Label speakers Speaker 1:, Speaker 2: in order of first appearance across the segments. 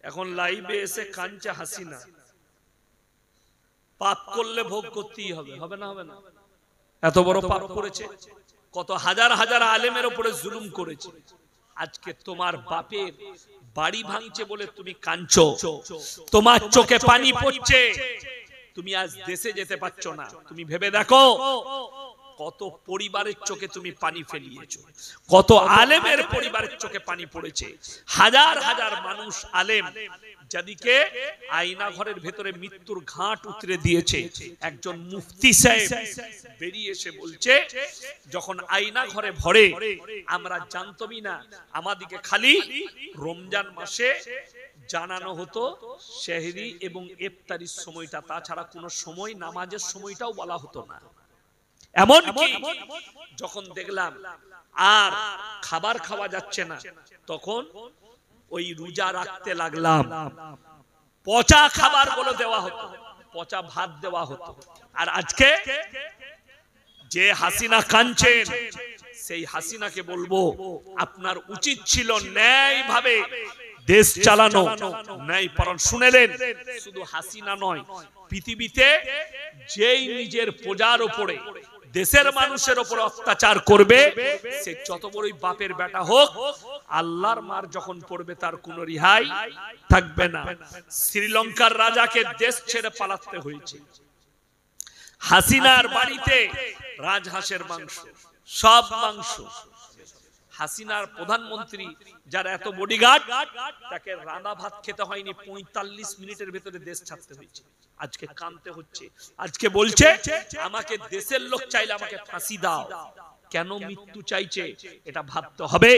Speaker 1: এখন লাইভে এসে কাঞ্চা হাসিনা, পাপ করলে ভোগ করতেই হবে, হবে না? হবে না? এত বড় পাপ করেছে, কত হাজার হাজার আলেমের উপরে জুলুম করেছে। আজকে তোমার বাপের বাড়ি ভাঙছে বলে তুমি কাঁদছো, তোমার চোখে পানি পড়ছে, তুমি আজ দেশে যেতে পারছো না। তুমি ভেবে দেখো কত পরিবারের চোখে তুমি পানি ফেলিয়েছো, কত আলেমের পরিবারের চোখে পানি পড়েছে। হাজার হাজার মানুষ আলেম যাদিকে আয়না ঘরের ভেতরে মৃত্যুর ঘাট উতরে দিয়েছে। একজন মুফতি সাহেব বেরিয়ে এসে বলছে, যখন আয়না ঘরে ভরে আমরা জানতমই না, আমাদিকে খালি রমজান মাসে জানানো হতো সেহরি এবং ইফতারির সময়টা, তাছাড়া কোন সময় নামাজের সময়টাও বলা হতো না। এমন কি যখন দেখলাম আর খাবার খাওয়া যাচ্ছে না, তখন ওই রোজা রাখতে লাগলাম। পচা খাবার গুলো দেওয়া হতো, পচা ভাত দেওয়া হতো। আর আজকে যে হাসিনা কাঁদছেন, সেই হাসিনাকে বলবো আপনার উচিত ছিল ন্যায় ভাবে দেশ চালানো, ন্যায় পালন। শুনেলেন, শুধু হাসিনা নয়, পৃথিবীতে যেই নিজের প্রজার উপরে, দেশের মানুষের উপর অত্যাচার করবে, সে যত বড়ই বাপের বেটা হোক, আল্লাহর মার যখন পড়বে তার কোনো রিহাই থাকবে না। শ্রীলঙ্কার রাজাকে দেশ ছেড়ে পালাতে হয়েছে। হাসিনার বাড়িতে রাজহাঁসের মাংস, সব মাংস। হাসিনার প্রধানমন্ত্রী যার এত বডিগার্ড, তাকে রান্না ভাত খেতে হয়নি, 45 মিনিটের ভেতরে দেশ ছাড়তে হয়েছে। আজকে কাঁদতে হচ্ছে, আজকে বলছে আমাকে দেশের লোক চাইলে আমাকে ফাঁসি দাও। কেন মৃত্যু চাইছে এটা ভাবতে হবে।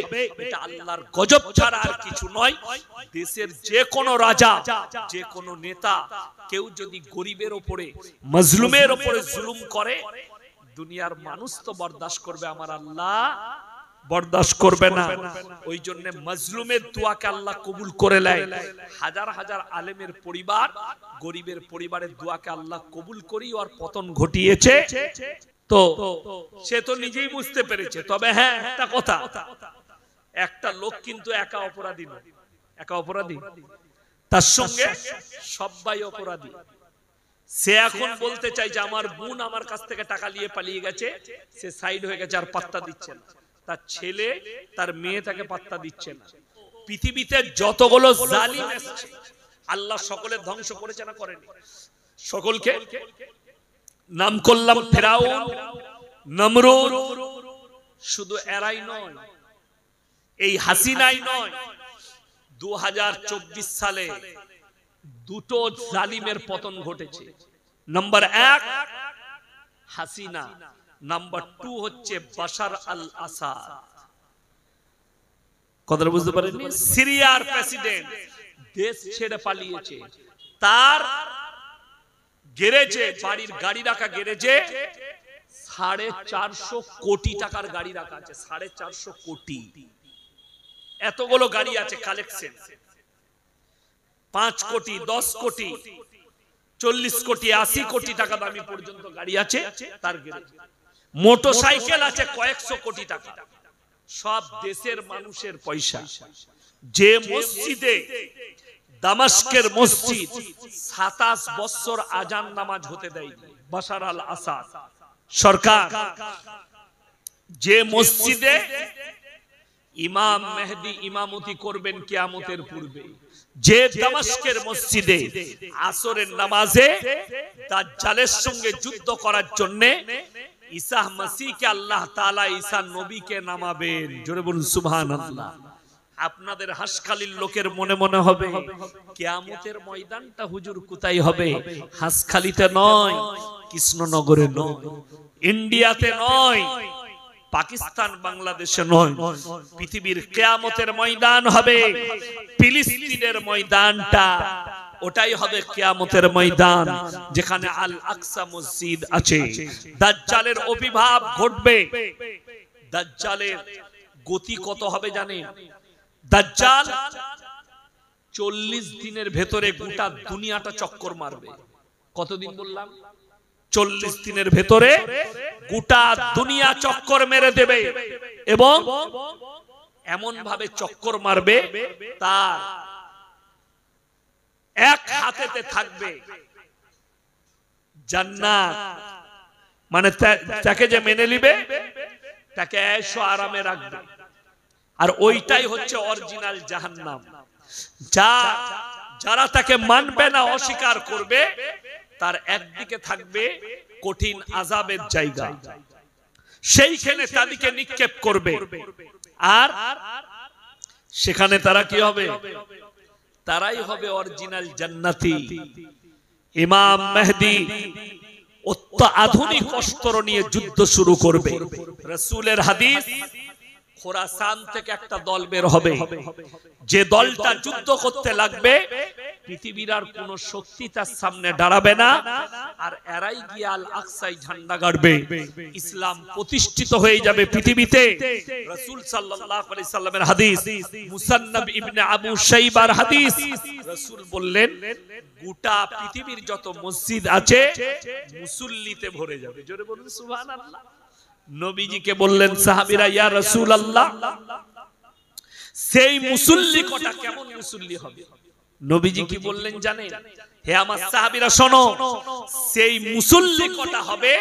Speaker 1: এটা আল্লাহর গজব ছাড়া আর কিছু নয়। দেশের যে কোনো রাজা, যে কোনো নেতা, কেউ যদি গরিবের উপরে, মজলুমের উপরে জুলুম করে, দুনিয়ার মানুষ তো বরদাস্ত করবে, আমার আল্লাহ বরদাস্ত করবে না। ওই জন্য মজলুমের দোয়াকে আল্লাহ কবুল করে নেয়। হাজার হাজার আলেমের পরিবার, গরিবের পরিবারের দোয়াকে আল্লাহ কবুল করি ওর পতন ঘটিয়েছে। তো সে তো নিজেই বুঝতে পেরেছে। তবে হ্যাঁ, একটা কথা, একটা লোক কিন্তু একা অপরাধী নয়, একা অপরাধী, তার সঙ্গে সবাই অপরাধী। সে এখন বলতে চাই যে আমার বোন আমার কাছ থেকে টাকা নিয়ে পালিয়ে গেছে, সে সাইড হয়ে গেছে, আর পাত্তা দিচ্ছে না। তার ছেলে, তার মেয়ে তাকে পাত্তা দিচ্ছে না। পৃথিবীতে যতগুলো জালিম এসেছে, আল্লাহ সকলের ধ্বংস করেছে না করেনি? সকলকে নাম করলাম ফেরাউন, নমরুদ। শুধু এরাই নয়, এই হাসিনাই নয়, 2024 সালে দুটো জালিমের পতন ঘটেছে। নাম্বার 1 হাসিনা, নাম্বার 2 হচ্ছে বাশার আল আসাদ। কথাটা বুঝতে পারেননি? সিরিয়ার প্রেসিডেন্ট দেশ ছেড়ে পালিয়েছে। তার গ্যারেজে, বাড়ির গাড়ি রাখা গ্যারেজে 450 কোটি টাকার গাড়ি রাখা আছে। 450 কোটি, এতগুলো গাড়ি আছে কালেকশন। 5 কোটি, 10 কোটি, 40 কোটি, 80 কোটি টাকা দামি পর্যন্ত গাড়ি আছে তার গ্যারেজে। মোটরসাইকেল আছে কয়েকশো কোটি টাকা। সব দেশের মানুষের পয়সা। যে মসজিদে, দামাস্কের মসজিদ 27 বছর আজান নামাজ হতে দেয়নি বাশার আল আসাদ সরকার, যে মসজিদে ইমাম মেহেদী ইমামতি করবেন কিয়ামতের পূর্বে, যে দামাস্কের মসজিদে আসরের নামাজে দাজ্জালের সঙ্গে যুদ্ধ করার জন্য ঈসা মসিহকে আল্লাহ তাআলা ঈসা নবীকে নামাবেন। জোরে বলুন সুবহানাল্লাহ। আপনাদের হাসখালীর লোকের মনে মনে হবে কিয়ামতের ময়দানটা হুজুর কোথায় হবে? হাসখালীতে নয়, কৃষ্ণনগরে নয়, ইন্ডিয়াতে নয়, পাকিস্তান বাংলাদেশে নয়, পৃথিবীর কিয়ামতের ময়দান হবে ফিলিস্তিনের ময়দানটা। ওটাই হবে কিয়ামতের ময়দান, যেখানে আল আকসা মসজিদ আছে। দাজ্জালের আবির্ভাব ঘটবে। দাজ্জালের গতি কত হবে জানেন? দাজ্জাল 40 দিনের ভেতরে গোটা দুনিয়াটা চক্কর মারবে। কতদিন বললাম? 40 দিনের ভেতরে গোটা দুনিয়া চক্কর মেরে দেবে, এবং এমন ভাবে চক্কর মারবে তার হাতেতে থাকবে জান্নাত, মানে তাকে যে মেনে নিবে তাকে ऐशो আরামে রাখবে। আর ওইটাই হচ্ছে অরিজিনাল জাহান্নাম। যারা তাকে মানবে না, অস্বীকার করবে, তার একদিকে থাকবে কঠিন আযাবের জায়গা, সেইখানে তাদেরকে নিক্ষেপ করবে। আর সেখানে তারা কি হবে? তারাই হবে অরিজিনাল জান্নাতি। ইমাম মেহদি অত্যাধুনিক অস্ত্র নিয়ে যুদ্ধ শুরু করবে। রাসূলের হাদিস, খোরাসান থেকে একটা দল বের হবে, যে দলটা যুদ্ধ করতে লাগবে পৃথিবীর আর কোন শক্তি তার সামনে দাঁড়াবে না, আর এরাই গিয়ে আল আকসায় ঝান্ডা গাড়বে, ইসলাম প্রতিষ্ঠিত হয়ে যাবে পৃথিবীতে। রাসূল সাল্লাল্লাহু আলাইহি সাল্লামের হাদিস, মুসান্নাদ ইবনে আবু শাইবার হাদিস, রাসূল বললেন গোটা পৃথিবীর যত মসজিদ আছে মুসল্লিতে ভরে যাবে। জোরে বলুন সুবহানাল্লাহ। নবীজিকে বললেন সাহাবীরা, ইয়া রাসূলুল্লাহ, সেই মুসল্লি কটা কেমন মুসল্লি হবে? নবীজি কি বললেন জানেন? হে আমার সাহাবীরা শোনো, সেই মুসল্লি কটা হবে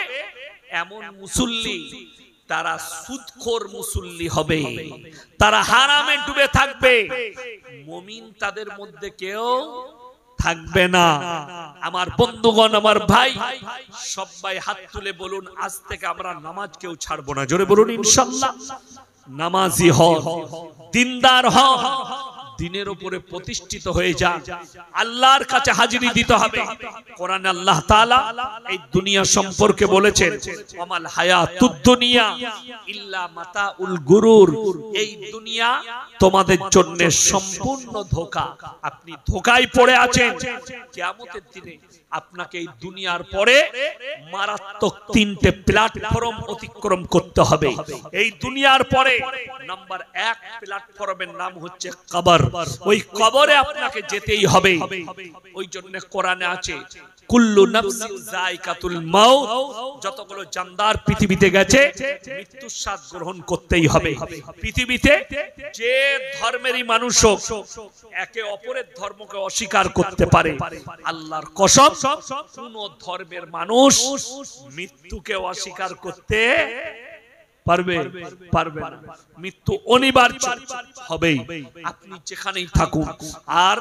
Speaker 1: এমন মুসল্লি, তারা সুদখোর মুসল্লি হবে, তারা হারামে ডুবে থাকবে, মুমিন তাদের মধ্যে কেউ থাকবে না। আমার বন্ধুগণ, আমার ভাই, সবাই হাত তুলে বলুন, আজ থেকে আমরা নামাজ কেউ ছাড়বো না। জোরে বলুন ইনশাআল্লাহ। নামাজি হও, দিনদার হও, দিনের উপরে প্রতিষ্ঠিত হয়ে যা, আল্লাহর কাছে হাজিরি দিতে হবে। কোরআনে আল্লাহ তাআলা এই দুনিয়া সম্পর্কে বলেছেন, ওয়ামাল হায়াতুদ দুনিয়া ইল্লা মাতাউল গুরুর, এই দুনিয়া তোমাদের জন্য সম্পূর্ণ ধোঁকা। আপনি ধোঁকায় পড়ে আছেন। কিয়ামতের দিনে আপনাকে এই দুনিয়ার পরে মারাত্মক তিনটে প্ল্যাটফর্ম অতিক্রম করতে হবে। এই দুনিয়ার পরে নাম্বার 1 প্ল্যাটফর্মের নাম হচ্ছে কবর। ওই কবরে আপনাকে যেতেই হবে। ওই জন্য কোরআনে আছে, কুল্লু নাফসিন যায়কাতুল মাউত, যতগুলো জানদার পৃথিবীতে গেছে মৃত্যুর স্বাদ গ্রহণ করতেই হবে। পৃথিবীতে যে ধর্মেরই মানুষ হোক, একে অপরের ধর্মকে অস্বীকার করতে পারে, আল্লাহর কসম কোন ধর্মের মানুষ মৃত্যুকে অস্বীকার করতে পারবে না। মৃত্যু অনিবার্য হবেই, আপনি যেখানেই থাকুন। আর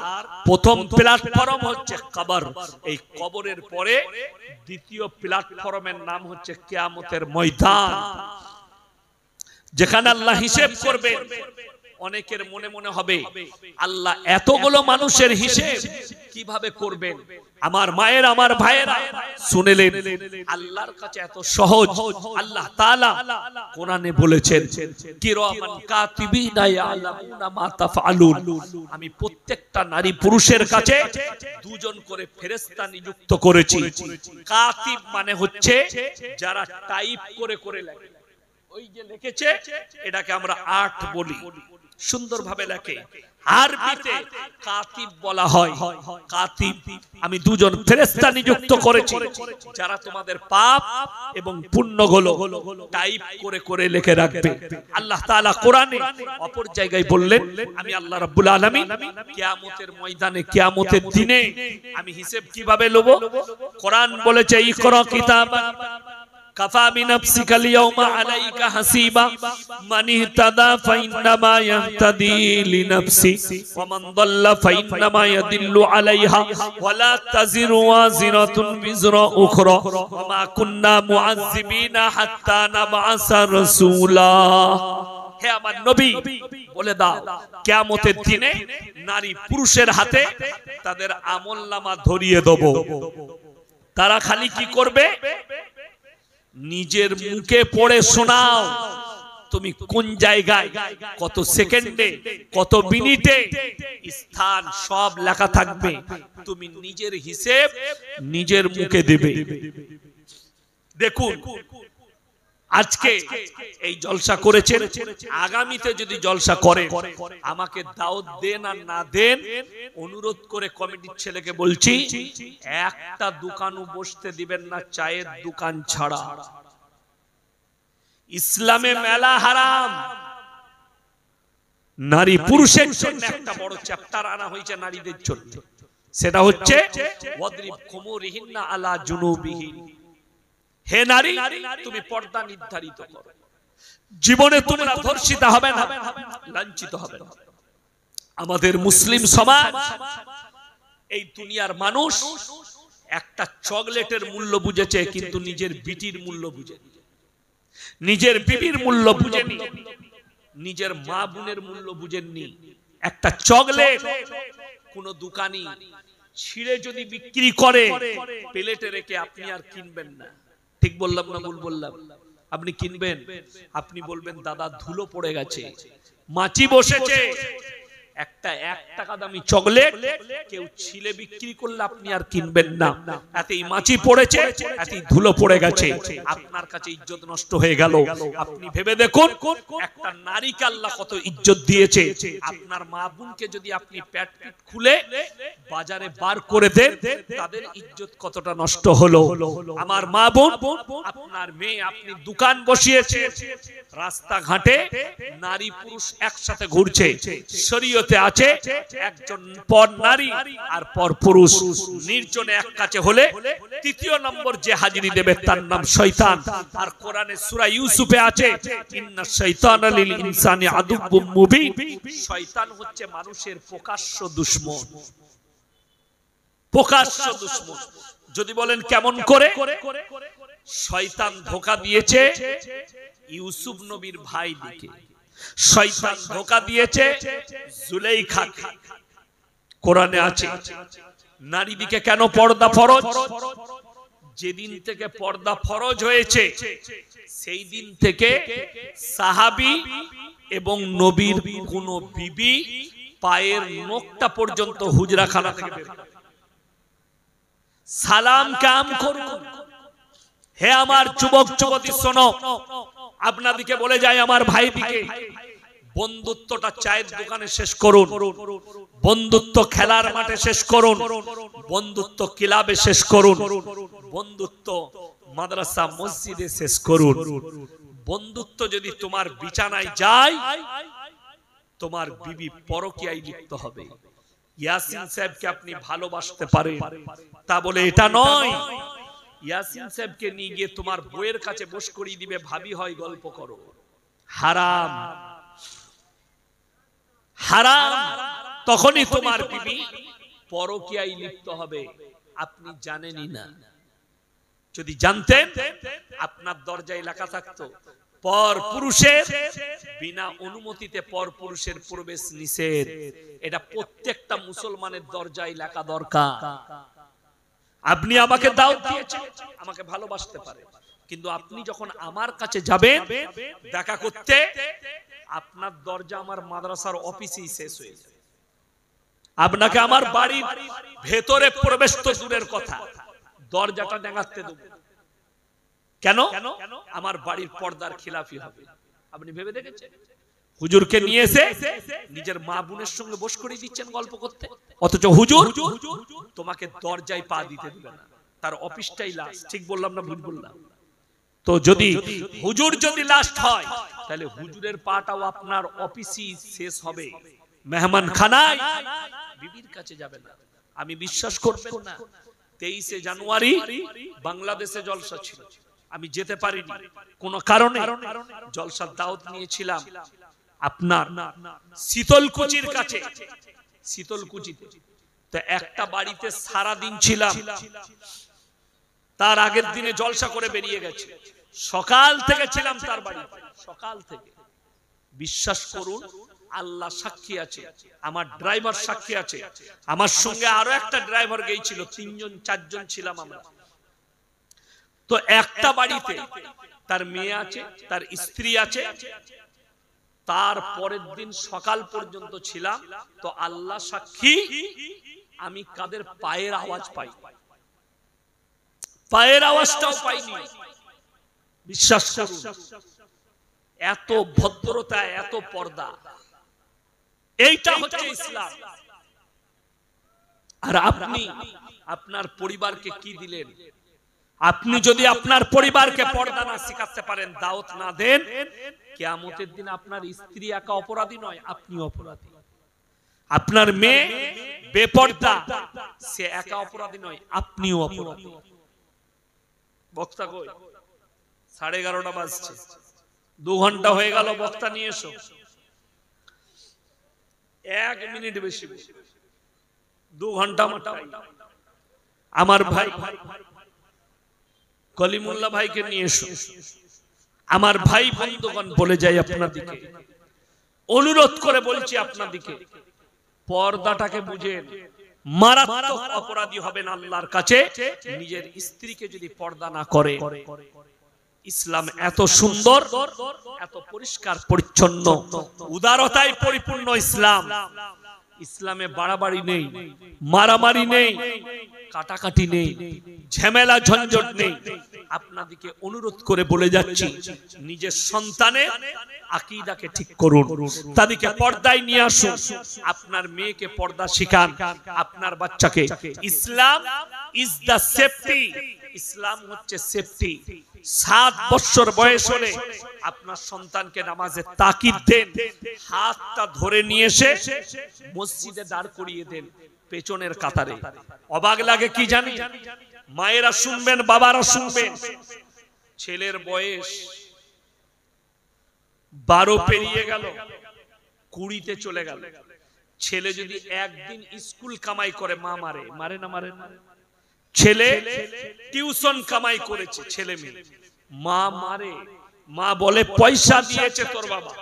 Speaker 1: প্রথম প্ল্যাটফর্ম হচ্ছে কবর। এই কবরের পরে দ্বিতীয় প্ল্যাটফর্মের নাম হচ্ছে কিয়ামতের ময়দান, যেখানে আল্লাহ হিসেব করবে। অনেকের মনে মনে হবে, আল্লাহ এতগুলো মানুষের হিসেব কিভাবে করবেন? আমার মায়ের, আমার ভাইয়েরা শুনেলেন, আল্লাহর কাছে এত সহজ। আল্লাহ তাআলা কোরআনে বলেছেন, কিরামান কাতিবিনা ইয়ালামুনা মা তাফআলুন, আমি প্রত্যেকটা নারী পুরুষের কাছে দুজন করে ফেরেশতা নিযুক্ত করেছি। কাতিব মানে হচ্ছে যারা টাইপ করে করে লেখে। ওই যে লিখেছে, এটাকে আমরা আর্ট বলি, সুন্দরভাবে লেখে। আরবিতে কাতিব বলা হয়। কাতিব, আমি দুজন ফেরেশতা নিযুক্ত করেছি, যারা তোমাদের পাপ এবং পুণ্যগুলো টাইপ করে করে লিখে রাখবে। আল্লাহ তাআলা কোরআনে অপর জায়গায় বললেন, আমি আল্লাহ রাব্বুল আলামিন কিয়ামতের ময়দানে, কিয়ামতের দিনে আমি হিসাব কিভাবে লব? কোরআন বলেছে, ইকরা কিতাবা কাফা বিনাফসিকা আল-ইয়াওমা আলাইকা হাসিবা মান ইহতাদা ফাইন্নামা ইয়াহতাদি লিনাফসি ওয়া মান দাল্লা ফাইন্নামা ইয়াদিল্লু আলাইহা ওয়া লা তাজিরু ওয়াজিরাতুন বিজরা উখরা ওয়া মা কুন্না মুআযযিবিনা হাত্তা নাবআসা রাসূলা। হে আমার নবী, বলে দাও, কিয়ামতের দিনে নারী পুরুষের হাতে তাদের আমলনামা ধরিয়ে দেব। তারা খালি কি করবে? নিজের মুখে পড়ে শোনাও, তুমি কোন জায়গায়, কত সেকেন্ডে, কত মিনিটে, স্থান সব লেখা থাকবে। তুমি নিজের হিসেব নিজের মুখে দেবে। দেখুন, আজকে এই জলসা করেছেন, আগামীতে যদি জলসা করে আমাকে দাওয়াত দেন আর না দেন, অনুরোধ করে কমিটির ছেলেকে বলছি, একটা দোকানও বসতে দিবেন না চায়ের দোকান ছাড়া। ইসলামে মেলা হারাম। নারী পুরুষের জন্য একটা বড় চ্যাপ্টার আনা হয়েছে নারীদের জন্য। সেটা হচ্ছে ওয়াদরিব খুমুরিহিন্না আলা জুনুবিহিন। হে নারী, তুমি পর্দা নির্ধারিত করো, জীবনে তোমরা ধর্ষিত হবে না, লাঞ্ছিত হবে না। আমাদের মুসলিম সমাজ, এই দুনিয়ার মানুষ একটা চকলেটের মূল্য বুঝেছে, কিন্তু নিজের বিটির মূল্য বুঝেনি, নিজের বিবির মূল্য বুঝেনি, নিজের মা বোনের মূল্য বুঝেননি। একটা চকলেট কোন দোকানি ছিঁড়ে যদি বিক্রি করে প্লেটে রেখে, আপনি আর কিনবেন না। ঠিক বললাম না ভুল বললাম? আপনি কিনবেন, আপনি বলবেন দাদা ধুলো পড়ে গেছে, মাছি বসেছে। একটা 1 টাকা দামি চকলেট কেউ ছিলে বিক্রি করলে আপনি আর কিনবেন না। এতই মাছি পড়েছে, এতই ধুলো পড়ে গেছে, আপনার কাছে ইজ্জত নষ্ট হয়ে গেল। আপনি ভেবে দেখুন, একটা নারীকে আল্লাহ কত ইজ্জত দিয়েছে। আপনার মা বোনকে যদি আপনি পেট খুলে বাজারে বার করে দেন, তাদের ইজ্জত কতটা নষ্ট হলো। আমার মা বোন, আপনার মেয়ে, আপনি দোকান বসিয়েছে, রাস্তাঘাটে নারী পুরুষ একসাথে ঘুরছে, শরীয়তে আছে একজন পর নারী আর পর পুরুষ নির্জনে এক কাছে হলে তৃতীয় নম্বর যে হাজিরি দেবে তার নাম শয়তান। আর কোরআনে সূরা ইউসুফে আছে, ইন্না শাইতানা লিল ইনসানি আদুব্বুম মুবিন। শয়তান হচ্ছে মানুষের প্রকাশ্য দুশমন, প্রকাশ্য দুশমন। যদি বলেন কেমন করে, শয়তান ধোঁকা দিয়েছে ইউসুফ নবীর ভাই দিকে, শয়তান ধোঁকা দিয়েছে জুলাইখাকে। কোরআনে আছে নারী দিকে কেন পর্দা ফরজ? যেদিন থেকে পর্দা ফরজ হয়েছে সেই দিন থেকে সাহাবী এবং নবীর কোন বিবি পায়ের নখটা পর্যন্ত হুজরাখানা থেকে বের করে সালাম কাম করুন। হে আমার যুবক যুবতী শোনো, আপনাদিকে বলে যায় আমার ভাই দিকে, বন্ধুত্বটা চায়ের দোকানে শেষ করুন, বন্ধুত্ব খেলার মাঠে শেষ করুন, বন্ধুত্ব ক্লাবে শেষ করুন, বন্ধুত্ব মাদ্রাসা মসজিদে শেষ করুন। বন্ধুত্ব যদি তোমার বিছানায় যায়, তোমার বিবি পরকীয়ায় লিপ্ত হবে। ইয়াসিন সাহেবকে আপনি ভালোবাসতে পারেন, তা বলে এটা নয় ইয়াসিন সাহেবকে নিয়ে গিয়ে তোমার বউয়ের কাছে বস করিয়ে দিবে, ভাবি হয় গল্প করো। হারাম, হারাম। তখনই তোমার বিবি পরকীয়ায় লিপ্ত হবে, আপনি জানেনই না। যদি জানতেন, আপনার দরজায় লেখা থাকতো পর পুরুষের বিনা অনুমতিতে পর পুরুষের প্রবেশ নিষেধ। এটা প্রত্যেকটা মুসলমানের দরজায় লেখা দরকার। আপনি আমাকে দাওয়াত দিয়েছেন, আমাকে ভালোবাসতে পারে, কিন্তু আপনি যখন আমার কাছে যাবেন দেখা করতে, আপনার দরজা আমার মাদ্রাসার অফিসেই শেষ হয়ে যাবে। আপনাকে আমার বাড়ির ভেতরে প্রবেশ তো দূরের কথা, দরজাটা দেখাতে দেব কেন? আমার বাড়ির পর্দার খিলাফি হবে। আপনি ভেবে দেখেছেন? হুজুরকে নিয়ে এসে নিজের মা বোনের সঙ্গে বস করে দিচ্ছেন গল্প করতে, অথচ হুজুর তোমাকে দরজায় পা দিতে দিবে না, তার অফিসটাই লাস্ট। ঠিক বললাম না ভুল বললাম? তো যদি হুজুর যদি লাস্ট হয়, তাহলে হুজুরের পাটাও আপনার অফিসই শেষ হবে, মেহমান খানায়, বিবির কাছে যাবে না। আমি বিশ্বাস করবেন না, 23শে জানুয়ারি বাংলাদেশে জলসা ছিল, আমি যেতে পারিনি কোন কারণে। জলসার দাওয়াত নিয়েছিলাম আপনার শীতলকুচির কাছে, শীতলকুচিতে। তো একটা বাড়িতে সারা দিন ছিলাম, তার আগের দিনে জলসা করে বেরিয়ে গেছে, সকাল থেকে ছিলাম তার বাড়িতে, সকাল থেকে। বিশ্বাস করুন, আল্লাহ সাক্ষী আছে, আমার ড্রাইভার সাক্ষী আছে, আমার সঙ্গে আরো একটা ড্রাইভার গিয়েছিল, 3 জন 4 জন ছিলাম আমরা। তো একটা বাড়িতে তার মেয়ে আছে, তার স্ত্রী আছে, তার পরের দিন সকাল পর্যন্ত ছিলাম। তো আল্লাহ সাক্ষী, আমি কাদের পায়ের আওয়াজ পাই, পায়ের আওয়াজটাও পাইনি। বিশ্বাস করুন, এত ভদ্রতা, এত পর্দা, এইটা হচ্ছে ইসলাম। আর আপনি আপনার পরিবারকে কি দিলেন? আপনি যদি আপনার পরিবারকে পর্দা না শিখাতে পারেন, দাওয়াত না দেন, কিয়ামতের দিন আপনার স্ত্রী একা অপরাধী নয়, আপনি অপরাধী। আপনার মেয়ে বেপর্দা, সে একা অপরাধী নয়, আপনিও অপরাধী। বক্তা কই? 11:30 বাজছে, 2 ঘন্টা হয়ে গেল। বক্তা নিয়ে এসো। 1 মিনিট বেশি, 2 ঘন্টা আমার ভাই কলিমুল্লাহ ভাইকে নিয়ে এসো। আমার ভাই বন্ধুগণ বলে যাই আপনাদিকে, অনুরোধ করে বলছি আপনাদিকে, পর্দাটাকে বুঝেন। মারাত্মক অপরাধী হবেন আল্লাহর কাছে নিজের স্ত্রীকে যদি পর্দা না করে। ইসলাম এত সুন্দর, এত পরিষ্কার পরিচ্ছন্ন, উদারতায় পরিপূর্ণ ইসলাম। ইসলামে বাড়াবাড়ি নেই, মারামারি নেই, কাটাকাটি নেই, ঝামেলা ঝঞ্ঝট নেই। আপনাদেরকে অনুরোধ করে বলে যাচ্ছি, নিজের সন্তানের আকীদাকে ঠিক করুন, তাদেরকে পর্দায় নিয়ে আসুন। আপনার মেয়েকে পর্দা শিখান, আপনার বাচ্চাকে। ইসলাম ইজ দ্য সেফটি। ইসলাম হচ্ছে সেফটি। 7 বছর বয়স হলে আপনার সন্তানকে নামাজে তাকিদ দেন, হাতটা ধরে নিয়ে এসে মসজিদে দাঁড় করিয়ে দেন পেছনের কাতারে। অবাক লাগে কি জানি? মায়েরা শুনবেন, বাবারা শুনবেন। ছেলের বয়স 12 পেরিয়ে গেল, 20-তে চলে গেল। ছেলে যদি একদিন স্কুল কামাই করে, মা মারে, মারে না? মারে না? ছেলে টিউশন কামাই করেছে, ছেলে মেয়ে, মা মারে। মা বলে পয়সা দিয়েছে তোর বাবা,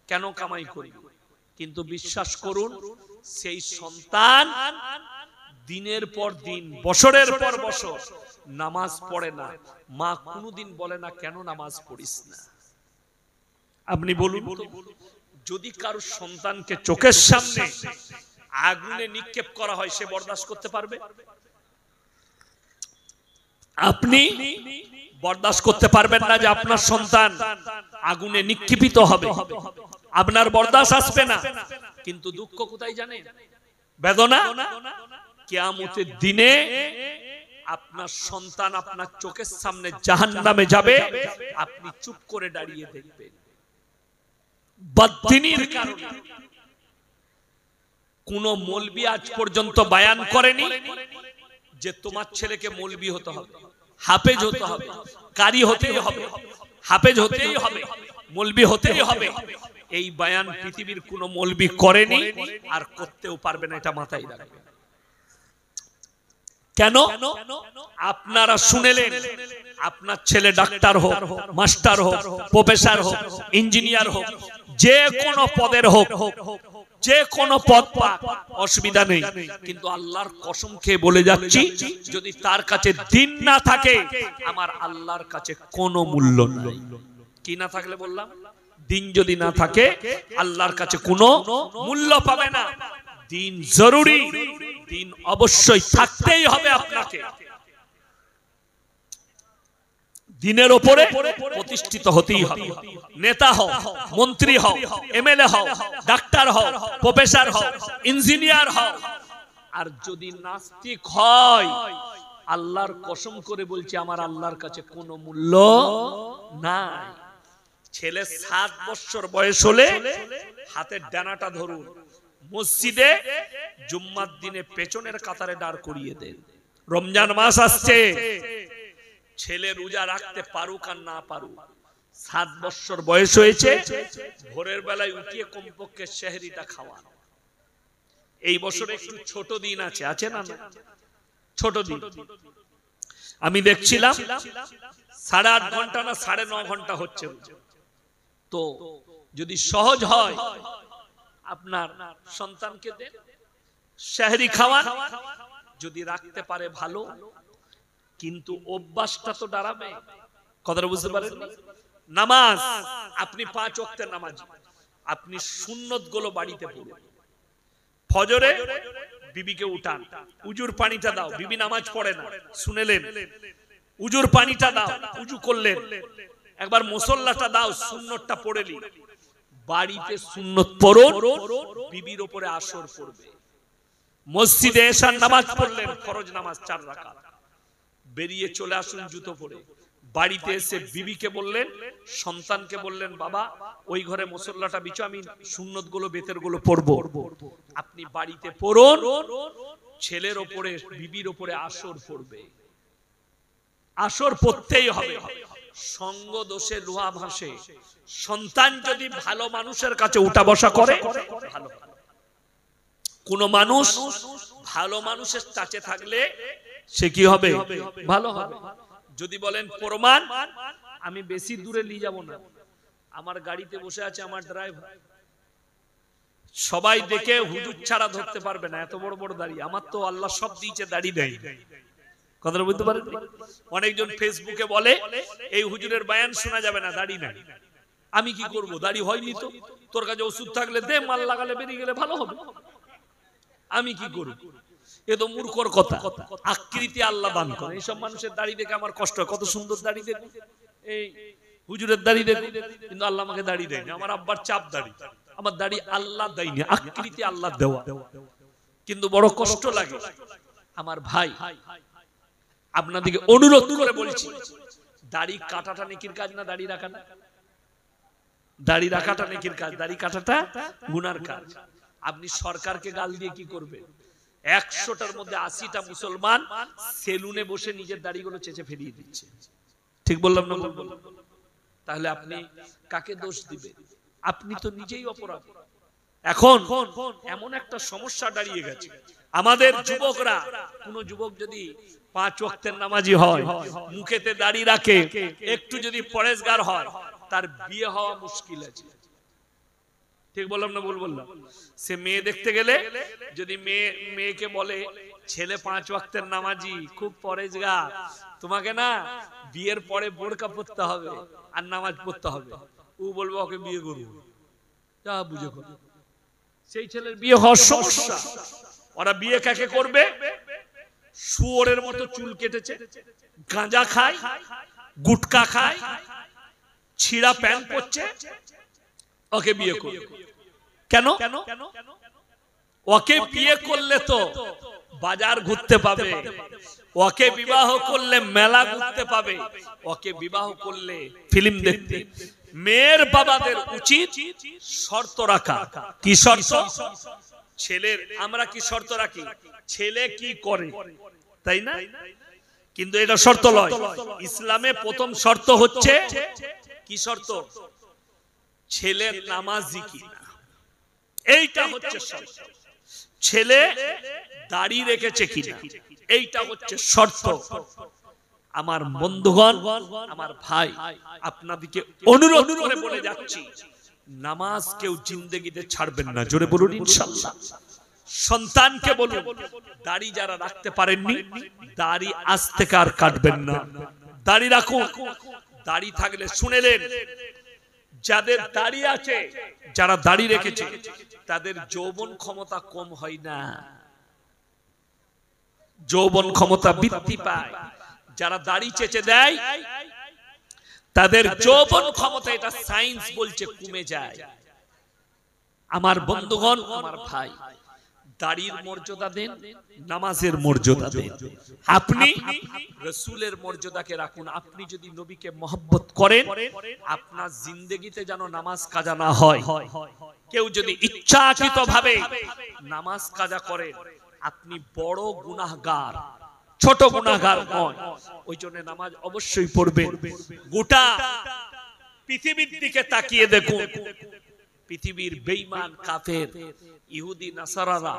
Speaker 1: কেন কামাই করি? কিন্তু বিশ্বাস করুন, সেই সন্তান দিনের পর দিন, বছরের পর বছর নামাজ পড়ে না। মা কোনদিন বলে না কেন নামাজ পড়িস না? আপনি বলুন, যদি কারো সন্তানকে চোখের সামনে আগুনে নিক্ষেপ করা হয়, সে বরদাস্ত করতে পারবে? আপনি বরদাস্ত করতে পারবেন না যে আপনার সন্তান আগুনে নিক্ষেপিত হবে? আপনার বরদাস্ত আসবে না। কিন্তু দুঃখ কোথায় জানেন? বেদনা কিয়ামতের দিনে আপনার সন্তান আপনার চোখের সামনে জাহান্নামে যাবে, আপনি চুপ করে দাঁড়িয়ে দেখবেন। বদদিনীর কারণে কোন মৌলবি আজ পর্যন্ত বয়ান করেনি যে তোমার ছেলেকে মৌলবি হতে হবে, হাফেজ হতে হবে, কারি হতেই হবে, হাফেজ হতেই হবে, মৌলবি হতেই হবে। এই বয়ান পৃথিবীর কোন মৌলবি করেনি, আর করতেও পারবে না, এটা মাথায় রাখবেন। কেন? আপনারা শুনেলেন আপনার ছেলে ডাক্তার হোক, মাস্টার হোক, প্রফেসর হোক, ইঞ্জিনিয়ার হোক, যে কোনো পদের হোক, যে কোনো পদ পাক, অসুবিধা নেই। কিন্তু আল্লাহর কসম খেয়ে বলে যাচ্ছি, যদি তার কাছে দিন না থাকে, আমার আল্লাহর কাছে কোনো মূল্য নাই। কি না থাকলে বললাম? দিন যদি না থাকে, আল্লাহর কাছে কোনো মূল্য পাবে না। দিন জরুরি, দিন অবশ্যই থাকতেই হবে আপনাকে। দিনের উপরে প্রতিষ্ঠিত হতেই হবে। নেতা হও, মন্ত্রী হও, এমএলএ হও, ডাক্তার হও, প্রফেসর হও, ইঞ্জিনিয়ার হও। আর যদি নাস্তিক হয়, আল্লাহর কসম করে বলছি, আমার আল্লাহর কাছে কোনো মূল্য নাই। ছেলে 7 বছর বয়স হলে হাতের ডানাটা ধরুন, মসজিদে জুম্মার দিনে পেছনের কাতারে দাঁড় করিয়ে দেন। রমজান মাস আসছে, ছেলে রোজা রাখতে পারুক আর না পারুক, 7 বছর বয়স হয়েছে, ভোরের বেলায় উঠিয়ে কমপক্ষে সেহরিটা খাওয়ান। এই বছর একটু ছোট দিন আছে, আছে না? ছোট দিন আমি দেখছিলাম 8.5 ঘন্টা না 9.5 ঘন্টা হচ্ছে। তো যদি সহজ হয়, আপনার সন্তানকে দেন, সেহরি খাওয়ান। যদি রাখতে পারে ভালো, কিন্তু অভ্যাসটা তো দাঁড়াবে। কথাটা বুঝতে পারেন? নামাজ আপনি 5 ওয়াক্তের নামাজ, আপনি সুন্নত গুলো বাড়িতে পড়ুন। ফজরে বিবিকে উঠান, উজুর পানিটা দাও, বিবি নামাজ পড়ে না, শুনেলেন, উজুর পানিটা দাও, উজু করলেন, একবার মুসল্লাটা দাও, সুন্নতটা পড়েলি। বাড়িতে সুন্নত পড়ুন, বিবির উপরে আসর পড়বে। মসজিদে এশার নামাজ পড়লেন, ফরজ নামাজ 4 রাকাত, বেরিয়ে চলে আসুন জুতো পরে, বাড়িতে এসে বিবিকে বললেন, সন্তানকে বললেন, বাবা ওই ঘরে মুসল্লাটা বিছো, আমি সুন্নত গুলো বেতের গুলো পড়বো, আপনি বাড়িতে পড়ুন, ছেলের ওপরে বিবির ওপরে আসর পড়বে, আসর পড়তেই হবে। সঙ্গ দোষে লোহা ভাসে। সন্তান যদি ভালো মানুষের কাছে উঠা বসা করে ভালো, কোন মানুষ ভালো মানুষের কাছে থাকলে সে কি হবে? ভালো হবে। যদি বলেন প্রমাণ, আমি বেশি দূরে নিয়ে যাব না, আমার গাড়িতে বসে আছে আমার ড্রাইভার, সবাই দেখে হুজুর ছাড়া ধরতে পারবে না, এত বড় বড় দাড়ি, আমার তো আল্লাহ সব দিয়েছে, দাড়ি দেয়। কথাটা বুঝতে পারেন? অনেকজন ফেসবুকে বলে এই হুজুরের বয়ান শোনা যাবে না, দাড়ি নাই। আমি কি করব? দাড়ি হয়নি তো, তোর কাছে ওষুধ থাকলে দে, মাল লাগালে বেরিয়ে গেলে ভালো হবে, আমি কি করব? এ তো মূর্খর কথা। আকৃতি আল্লাহ দান করে, এইসব মানুষের দাড়ি দেখে আমার কষ্ট হয়, কত সুন্দর দাড়ি দেখে, এই হুজুরের দাড়ি দেখে, কিন্তু আল্লাহ আমাকে দাড়ি দেয়নি, আমার আব্বার চাপ দাড়ি, আমার দাড়ি আল্লাহ দেয়নি, আকৃতি আল্লাহ দেওয়া। কিন্তু বড় কষ্ট লাগে। আমার ভাই, আপনাদেরকে অনুরোধ করে বলছি, দাড়ি কাটাটা নেকির কাজ না দাড়ি রাখাটা? দাড়ি রাখাটা নেকির কাজ, দাড়ি কাটাটা গুনার কাজ। আপনি সরকারকে গাল দিয়ে কি করবেন? 100টার মধ্যে 80টা মুসলমান সেলুনে বসে নিজের দাড়িগুলো চেঁচে ফেলিয়ে দিচ্ছে। ঠিক বললাম না? তাহলে আপনি কাকে দোষ দিবেন? আপনি তো নিজেই অপরাধ। এখন এমন একটা সমস্যা দাঁড়িয়ে গেছে, আমাদের যুবকরা, কোন যুবক যদি 5 ওয়াক্তের নামাজি হয়, মুখেতে দাড়ি রাখে, একটু যদি পরেশগার হয়, তার বিয়ে হওয়া মুশকিল আছে। ঠিক বললাম না ভুল বললাম? সে মেয়ে দেখতে গেলে যদি মেয়েকে বলে ছেলে 5 ওয়াক্তের নামাজি, খুব পরেশগার, তোমাকে না বিয়ের পরে বোরকা পরতে হবে আর নামাজ পড়তে হবে, ও বলবে ওকে বিয়ে করবো, যা বুঝে করো। সেই ছেলের বিয়ে হওয়ার সমস্যা। ওরা বিয়ে কাকে করবে? শুয়োরের মতো চুল কেটেছে, গাঁজা খায়, গুটকা খায়, ছিঁড়া প্যান্ট পরছে, ওকে বিয়ে করবে। কেন? ওকে বিয়ে করলে তো বাজার ঘুরতে পাবে, ওকে বিবাহ করলে মেলা ঘুরতে পাবে, ওকে বিবাহ করলে ফিল্ম দেখতে। মেয়ের বাবাদের উচিত শর্ত রাখা। কি শর্ত? ছেলের আমরা কি শর্ত রাখি? ছেলে কি করে, তাই না? কিন্তু এটা শর্ত নয়। ইসলামে প্রথম শর্ত হচ্ছে কি শর্ত? ছেলে নামাজি কিনা, এইটা হচ্ছে শর্ত। ছেলে দাড়ি রেখেছে কিনা, এইটা হচ্ছে শর্ত। আমার বন্ধুগণ, আমার ভাই, আপনাদেরকে অনুরোধ করে বলে যাচ্ছি, নামাজ কেউ জিন্দেগিতে ছাড়বেন না। জোরে বলুন ইনশাআল্লাহ। সন্তানকে বলুন, দাড়ি যারা রাখতে পারেননি, দাড়ি আজ থেকে আর কাটবেন না, দাড়ি রাখুন। দাড়ি থাকলে শুনেলেন, যাদের দাড়ি আছে, যারা দাড়ি রেখেছে, তাদের যৌবন ক্ষমতা কম হয় না, যৌবন ক্ষমতা বৃদ্ধি পায়। যারা দাড়ি চেঁচে দেয়, তাদের যৌবন ক্ষমতা, এটা সায়েন্স বলছে, কমে যায়। আমার বন্ধুগণ, আমার ভাই, দাড়ির মর্যাদা দেন, নামাজের মর্যাদা দেন। আপনি রাসূলের মর্যাদাকে রাখুন। আপনি যদি নবীকে মহব্বত করেন, আপনার জিন্দেগিতে যেন নামাজ কাজা না হয়। কেউ যদি ইচ্ছাকৃতভাবে নামাজ কাজা করে, আপনি বড় গুনাহগার, ছোট গুনাহগার নয়। ওই জন্য নামাজ অবশ্যই পড়বেন। গোটা পৃথিবীর দিকে তাকিয়ে দেখুন, পৃথিবীর বেঈমান, কাফের, ইহুদি, নাসারারা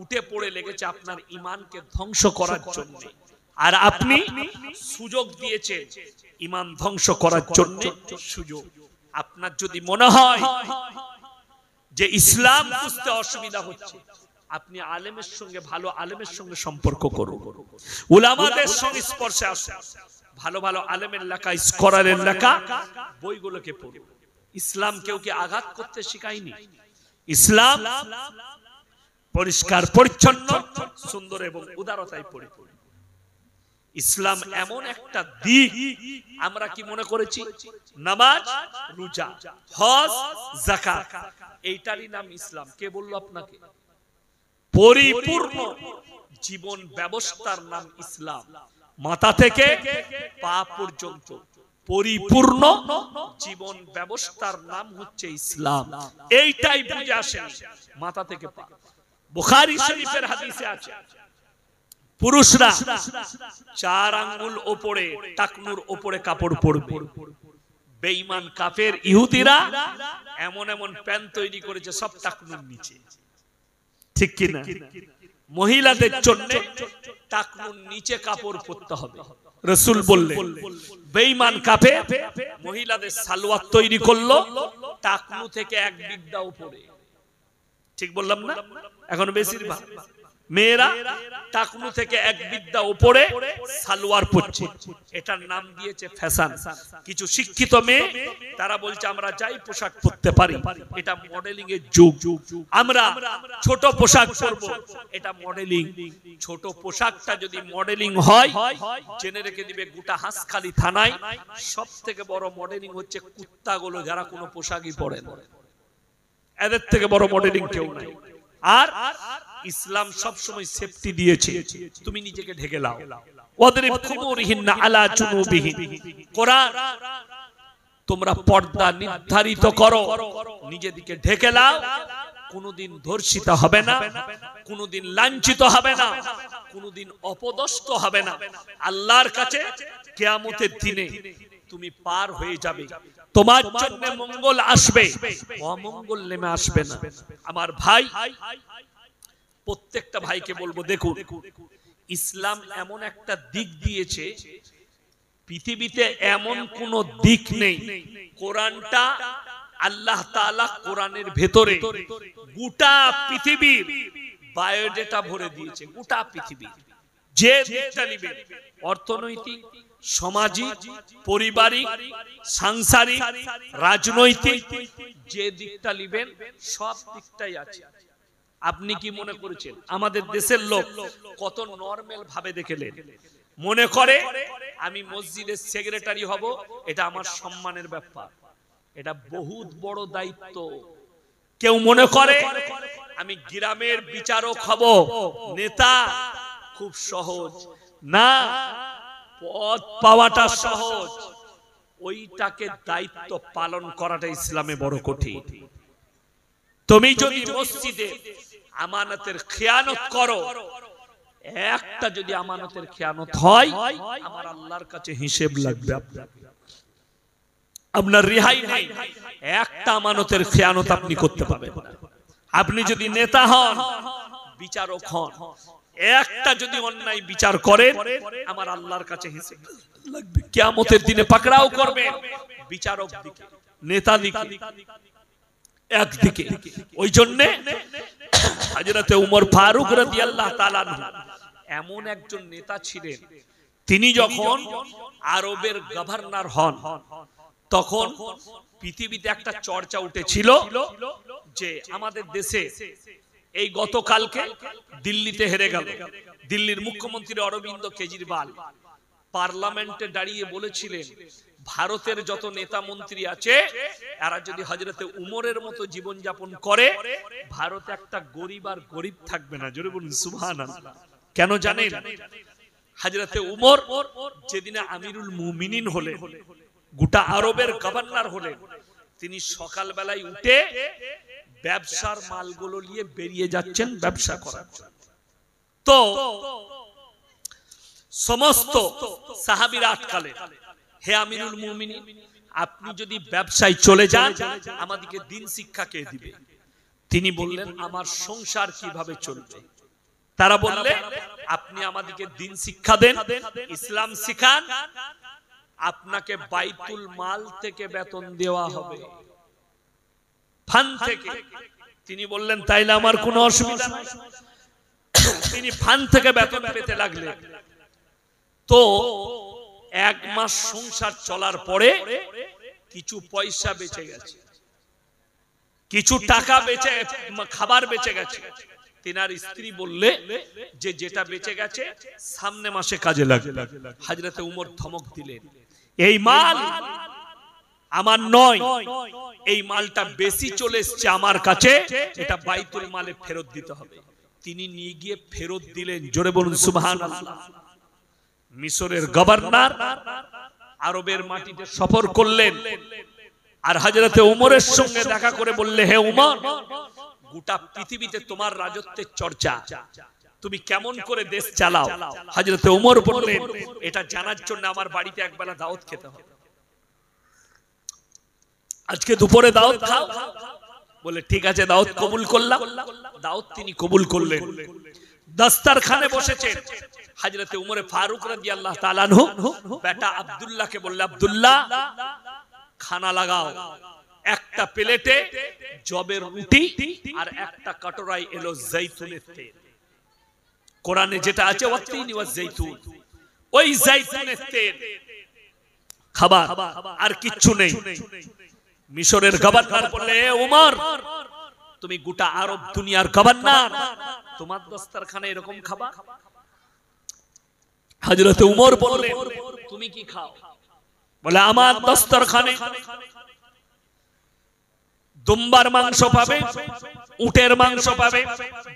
Speaker 1: উঠে পড়ে লেগেছে আপনার ঈমানকে ধ্বংস করার জন্য, আর আপনি সুযোগ দিয়েছেন ঈমান ধ্বংস করার জন্য। সুযোগ। আপনার যদি মনে হয় যে ইসলাম বুঝতে অসুবিধা হচ্ছে, আপনি আলেমের সঙ্গে, ভালো আলেমের সঙ্গে সম্পর্ক করুন, উলামাদের সঙ্গে স্পর্শে আসুন, ভালো ভালো আলেমের লেখা, স্কলারের লেখা বইগুলোকে পড়ুন। ইসলাম কেউ কে আঘাত করতে শেখায়নি। ইসলাম পরিষ্কার পরিচ্ছন্ন, সুন্দর এবং উদারতায় পরিপূর্ণ। ইসলাম এমন একটা দিক, আমরা কি মনে করেছি নামাজ, রোজা, হজ, যাকাত, এইটারই নাম ইসলাম? কে বলল আপনাকে? পরিপূর্ণ জীবন ব্যবস্থার নাম ইসলাম। মাথা থেকে পা পর্যন্ত পরিপূর্ণ জীবন ব্যবস্থার নাম হচ্ছে ইসলাম। এইটাই বুঝে আসেন মাথা থেকে পা। বুখারী শরীফের হাদিসে আছে পুরুষরা 4 আঙ্গুল উপরে টাকনুর উপরে কাপড় পরবে। বেঈমান কাফের ইহুদিরা এমন এমন প্যান্ট তৈরি করেছে সব টাকনুর নিচে, ঠিক কি না? মহিলাদের জন্য টাকনুর নিচে কাপড় পরতে হবে। রাসূল বললেন বেঈমান কাফের মহিলাদের সালোয়ার তৈরি করলো টাকনু থেকে 1 বিঘা উপরে, ঠিক বললাম না? এখন বেশিরভাগ মেয়েরা টাকনু থেকে 1 বিঘা উপরে সালোয়ার পরছে, এটার নাম দিয়েছে ফ্যাশন। কিছু শিক্ষিত মেয়ে তারা বলছে আমরা যাই পোশাক পরতে পারি, এটা মডেলিং এর যুগ, আমরা ছোট পোশাক পরব, এটা মডেলিং। ছোট পোশাকটা যদি মডেলিং হয় জেনে রেখে দিবে গোটা হাঁসখালি থানায় সবথেকে বড় মডেলিং হচ্ছে কুত্তাগুলো যারা কোনো পোশাকই পরে না, এদের থেকে বড় মডেলিং কেউ নাই। আর ইসলাম সব সময় সেফটি দিয়েছে, তুমি নিজেকে ঢেকে লাও। ওয়াদরিব খুমুরিহিন্না আলা জুনুবিহিন, কোরআন তোমরা পর্দা নির্ধারিত করো, নিজেদিকে ঢেকে লাও, কোনদিন ধর্ষিত হবে না, কোনদিন লাঞ্ছিত হবে না, কোনদিন অপদস্থ হবে না। আল্লাহর কাছে কিয়ামতের দিনে তুমি পার হয়ে যাবে, তোমার জন্য মঙ্গল আসবে, অমঙ্গল নেমে আসবে না। আমার ভাই, প্রত্যেকটা ভাইকে বলবো দেখুন ইসলাম এমন একটা দিক দিয়েছে, পৃথিবীতে এমন কোন দিক নেই। কোরআনটা আল্লাহ তাআলা কোরআনের ভেতরে গোটা পৃথিবীর বায়োডাটা ভরে দিয়েছে। গোটা পৃথিবীর যে দিকটা নিবে, অর্থনৈতিক, সামাজিক, পারিবারিক, সাংসারিক, রাজনৈতিক, যে দিকটা নিবেন সব দিকটাই আছে। আপনি কি মনে করেছেন আমাদের দেশের লোক কত নরমাল ভাবে দেখলেন, মনে করে আমি মসজিদের সেক্রেটারি হব, এটা আমার সম্মানের ব্যাপার, এটা বহুত বড় দায়িত্ব। কেউ মনে করে আমি গ্রামের বিচারক হব, নেতা, খুব সহজ না, পদ পাওয়াটা সহজ, ওইটাকে দায়িত্ব পালন করাটা ইসলামে বড় কঠিন। তুমি যদি মসজিদে আমানতের খেয়ানত করো, একটা যদি আমানতের খেয়ানত হয় আমার আল্লাহর কাছে হিসেব লাগবে, আপনার রেহাই নেই। একটা আমানতের খেয়ানত আপনি করতে পারবেন না। আপনি যদি নেতা হন, বিচারক হন, একটা যদি অন্যায় বিচার করেন আমার আল্লাহর কাছে হিসেব লাগবে। কিয়ামতের দিনে পাকড়াও করবে বিচারক দিকে, নেতা দিকে, একদিকে। ওই জন্য হযরত ওমর ফারুক রাদিয়াল্লাহু তাআলা এমন একজন নেতা ছিলেন, তিনি যখন আরবের গভর্নর হন তখন পৃথিবীতে একটা চর্চা উঠেছিল যে আমাদের দেশে এই গতকালকে দিল্লিতে হেরে গেল দিল্লির মুখ্যমন্ত্রী অরবিন্দ কেজরিওয়াল, পার্লামেন্টে দাঁড়িয়ে বলেছিলেন ভারতের যত নেতা মন্ত্রী আছে এরা যদি হযরতে উমরের মতো জীবন যাপন করে ভারতে একটা গরিব আর গরিব থাকবে না। জোরে বলুন সুবহানাল্লাহ। কেন জানেন? হযরতে উমর যেদিনে আমিরুল মুমিনিন হলেন, গোটা আরবের গভর্নর হলেন, তিনি সকাল বেলায় উঠে ব্যবসার মালগুলো নিয়ে বেরিয়ে যাচ্ছেন ব্যবসা করার জন্য। তো সমস্ত সাহাবীরা আটকালেন, হে আমিরুল মুমিনিন, আপনি যদি ব্যবসায় চলে যান আমাদেরকে দিন শিক্ষা কে দিবে? তিনি বললেন আমার সংসার কিভাবে চলবে। তারা বললেন আপনি আমাদেরকে দিন শিক্ষা দেন, ইসলাম শিখান, আপনাকে বাইতুল মাল থেকে বেতন দেওয়া হবে, ফান্ড থেকে। তিনি বললেন তাইলে আমার কোনো অসুবিধা নাই। তিনি ফান্ড থেকে বেতন পেতে লাগলেন। তো 1 মাস সংসার চলার পরে কিছু পয়সা বেঁচে গেছে, কিছু টাকা বেঁচে, খাবার বেঁচে গেছে। তিনার স্ত্রী বললে যে যেটা বেঁচে গেছে সামনে মাসে কাজে লাগবে। হযরতে উমর ধমক দিলেন এই মাল আমার নয়, এই মালটা বেশি চলে এসেছে আমার কাছে, এটা বাইতুল মালে ফেরত দিতে হবে। তিনি নিয়ে গিয়ে ফেরত দিলেন। জোরে বলুন সুবহানাল্লাহ। মিশরের গভর্নর আরবের মাটিতে সফর করলেন, আর হযরতে উমরের সঙ্গে দেখা করে বললে, হে উমর, গোটা পৃথিবীতে তোমার রাজত্বের চর্চা, তুমি কেমন করে দেশ চালাও? হযরতে উমর বললেন, এটা জানার জন্য আমার বাড়িতে একবেলা দাওয়াত খেতে হবে, আজকে দুপুরে দাওয়াত খাও। বলে ঠিক আছে, দাওয়াত কবুল করলাম। দাওয়াত তিনি কবুল করলেন। দস্তরখানে বসেছেন। হযরতে উমরে ফারুক রাদিয়াল্লাহু তাআলা আনহু বেটা আব্দুল্লাহকে বললে, আব্দুল্লাহ খানা লাগাও। একটা প্লেটে জবের রুটি আর একটা কটোরায় এলো জৈতুনের তেল। কোরআনে যেটা আছে ওয়াতিনি ওয়াজ জাইতুন, ওই জাইতুনের তেল খাবার, আর কিচ্ছু নেই। মিশরের গভর্নর বললে, উমর তুমি গোটা আরব দুনিয়ার গভর্নর, তোমার দস্তরখানে এরকম খাবার? হযরতে উমর বললেন, তুমি কি খাও? বলে আমার দস্তরখানে দুম্বার মাংস পাবে, উটের মাংস পাবে,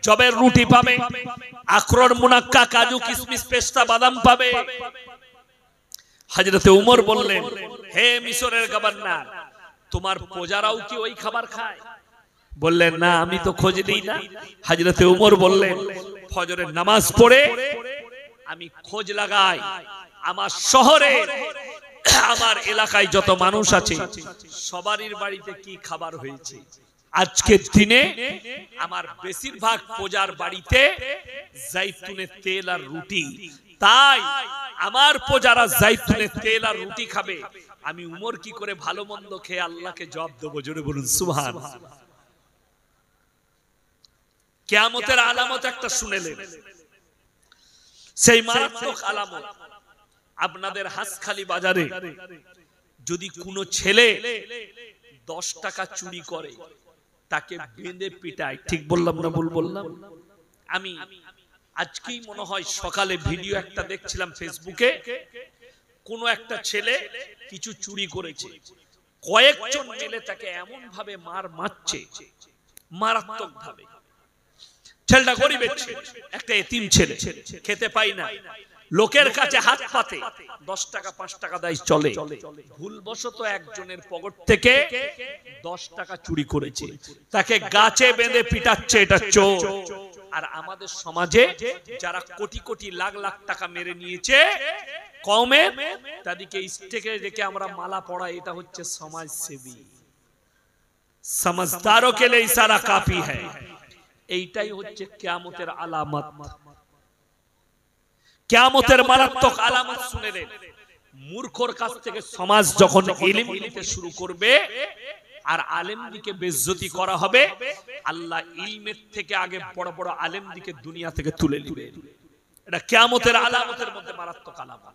Speaker 1: জবের রুটি পাবে, আখরোট মুনাক্কা, কাজু কিশমিশ পেস্তা বাদাম পাবে। হযরতে উমর বললেন, হে মিশরের গভর্নর, তোমার প্রজারাও কি ওই খাবার খায়? বললেন, না, আমি তো খোঁজ দিই না। হযরতে উমর বললেন, ফজরের নামাজ পড়ে আমি খোঁজ লাগাই, আমার শহরে আমার এলাকায় যত মানুষ আছে সবারই বাড়িতে কি খাবার হয়েছে। আজকের দিনে আমার বেশিরভাগ প্রজার বাড়িতে জাইতুনের তেল আর রুটি, তাই আমার প্রজারা জাইতুনের তেল আর রুটি খাবে। আমি উমর কি করে ভালো মন্দ খেয়ে আল্লাহকে জবাব দেবো? জোরে বলুন সুবহানাল্লাহ। কিয়ামতের আলামত একটা শুনেলেন, সেই মারাত্মক আলামত। আপনাদের হাসখালি বাজারে যদি কোনো ছেলে 10 টাকা চুরি করে, তাকে বেঁধে পিটায়। ঠিক বললাম না ভুল বললাম? আমি আজকেই মনে হয় সকালে ভিডিও একটা দেখছিলাম ফেসবুকে, কোন একটা ছেলে কিছু চুরি করেছে, কয়েকজন মিলে তাকে এমন ভাবে মারছে, মারাত্মক ভাবে। ছেলেটা গরিবের ছেলে, একটা এতিম ছেলে, খেতে পায় না, লোকের কাছে হাত পাতে, 10 টাকা 5 টাকা দেয় চলে। ভুলবশত একজনের পকেট থেকে 10 টাকা চুরি করেছে, তাকে গাছে বেঁধে পিটাচ্ছে, এটা চোর। আর আমাদের সমাজে যারা কোটি কোটি লাখ লাখ টাকা মেরে নিয়েছে কমে, তাদেরকে স্টেজে রেখে আমরা মালা পড়াই, এটা হচ্ছে সমাজসেবী। সমঝদারো কে লিয়ে ইশারা কাফি হ্যায়। এইটাই হচ্ছে কিয়ামতের আলামত। কিয়ামতের মারাত্মক আলামত শুনেলেন। মূর্খর কাছ থেকে সমাজ যখন ইলম নিতে শুরু করবে আর আলেমদিকে বেইজ্জতি করা হবে, আল্লাহ ইলমের থেকে আগে বড় বড় আলেমদিকে দুনিয়া থেকে তুলে নেবে। এটা কিয়ামতের আলামতের মধ্যে মারাত্মক আলামত।